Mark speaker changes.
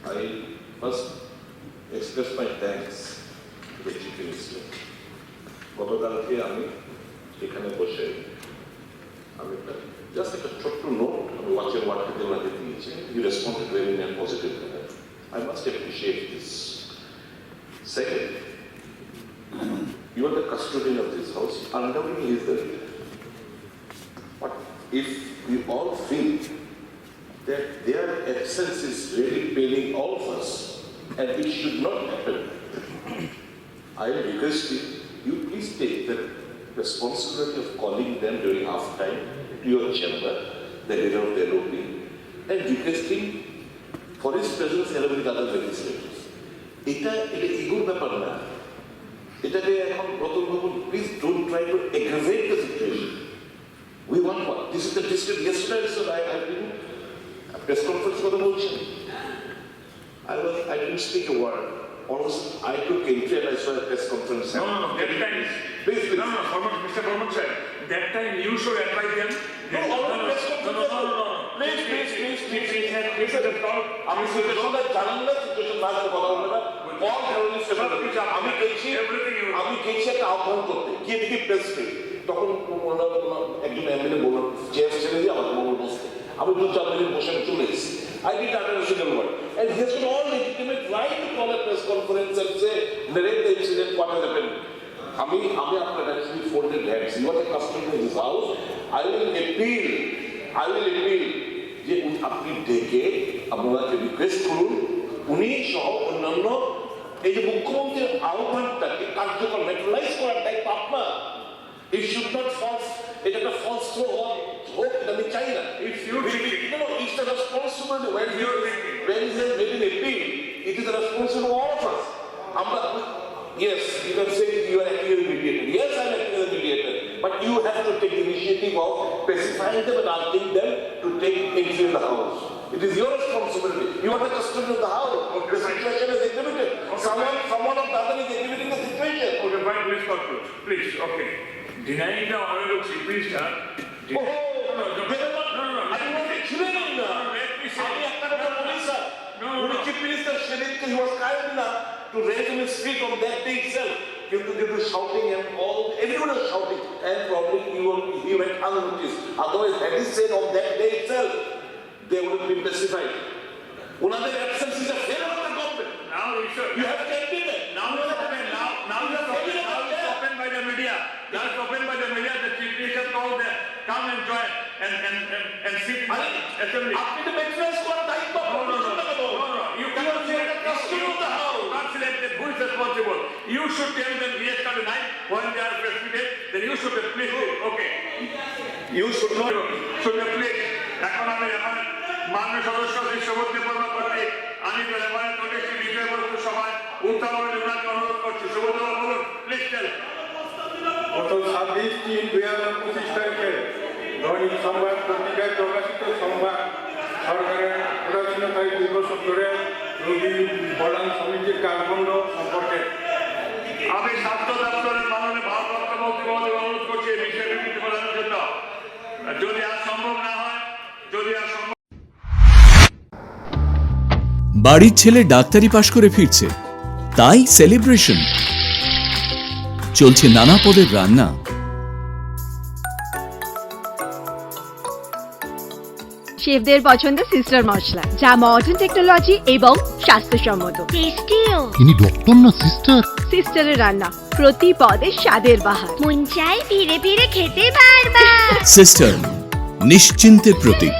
Speaker 1: I first express my thanks to the Chief Minister. গতকালকে আমি এখানে বসে আমি জাস্ট একটা ছোট্ট নোট আমি ওয়াচের ওয়ার্ডকে ওনাকে দিয়েছি। You responded very in a positive manner. I must appreciate this. Second, you are the custodian of this house. Undoubtedly, he is the leader. But if we all feel that their absence is really paining all of us, and it should not happen, I request you please take the responsibility of calling them during half time to your chamber, the leader of the LOP, and requesting for his presence along with other legislators. এটা ইগোর ব্যাপার না, এটাকে এখন প্রথম ভাবুন, please don't try to aggravate the situation. We want what? This is the district. Yesterday, so I didn't press conference কথা বলছেন। I didn't speak a word. Almost I took entry and I saw a press conference.
Speaker 2: No, that time.
Speaker 1: Please.
Speaker 2: No, Mr. Burman sir, that time you should advise them.
Speaker 1: Please. আমি সিচুয়েশনটা জানান না, situation না কথা বলবেন না। All journalist আমি গেছি একটা আহ্বান করতে, গিয়ে দেখি প্রেস ফ্রি। তখন একজন এমএলএ বললেন চেয়ার ছেড়ে দিয়ে আমার মঙ্গল বসতে। আমি 2-4 মিনিট বসে চলে এসেছি। I did utter a single word. And he has got all legitimate right to call a press conference and say, narrate the incident, what has happened. আমি আপনার actually folded hands. You are the custodian of this house. I will appeal যে আপনি ডেকে আপনাকে request করুন, উনি সহ অন্যান্য এই যে মুখ্যমন্ত্রীর আহ্বানটাকে কার্যকর ম্যাটেরিয়ালাইজ করার দায়িত্ব আপনার। It should not false, এটা একটা false throw হোক, এটা আমি চাই না।
Speaker 2: It's your thinking.
Speaker 1: No, it's the responsibility. When he has made an appeal, it is the responsibility of all of us. Yes, you can say you are acting as a mediator. Yes, I am acting as a mediator. But you have to take the initiative of specifying them and asking them to take entry in the house. It is your responsibility. You are the custodian of the house. The situation is exhibited. Someone of the other is exhibiting the situation.
Speaker 2: Okay, fine, please conclude. Please, okay. Denying the honorable chief minister.
Speaker 1: No. Chief Minister Shedidke, he was kind enough to raise him his feet on that day itself. Due to shouting and everyone was shouting, and probably he went unnoticed. Otherwise, had he said on that day itself, they would have been pacified. Another absence is a failure of the government.
Speaker 2: Now
Speaker 1: you have to admit that.
Speaker 2: Now it's opened by the media. Now it's opened by the media. The chief minister told them, come and join and sit in the assembly.
Speaker 1: After the materials for the type of
Speaker 2: You cannot say the custodian of the house. Not selected. Who is responsible? You should tell them yesterday night when they are president. Then you should have placed it. Okay. You should not should have placed. এখন মাননীয় সদস্য শ্রী সুবোধ বর্মা কর্তৃক আমি reference নোটিশটি বিষয়বস্তু সভায় উত্থাপনের জন্য অনুরোধ করছি। সুবোধ বাবু বলুন, প্লিজ টেল।
Speaker 3: গত 26/3/2025 তারিখে দৈনিক সংবাদ পত্রিকায় প্রকাশিত সংবাদ সরকারের উদাসীনতায় 2 বছর ধরে রোগী কল্যাণ সমিতির কাজবন্ধ সম্পর্কে
Speaker 2: আমি স্বাস্থ্য দপ্তরের মাননীয় ভারপ্রাপ্ত মন্ত্রী মহোদয় অনুরোধ করছি এই বিষয়ে বিবৃতি প্রদানের জন্য। যদি আর সম্ভব না হয়,
Speaker 4: বাড়ির ছেলে ডাক্তারি পাশ করে ফিরছে, তাই সেলিব্রেশন চলছে নানা পদের রান্না।
Speaker 5: শেফদের পছন্দ সিস্টার মশলা, যা মডার্ন টেকনোলজি এবং স্বাস্থ্যসম্মত। টেস্টিও।
Speaker 6: ইনি ডক্টর না সিস্টার?
Speaker 5: সিস্টারের রান্না প্রতি পদে স্বাদের বাহার,
Speaker 7: মন চাই ফিরে ফিরে খেতে বারবার।
Speaker 4: সিস্টার নিশ্চিন্তের প্রতীক।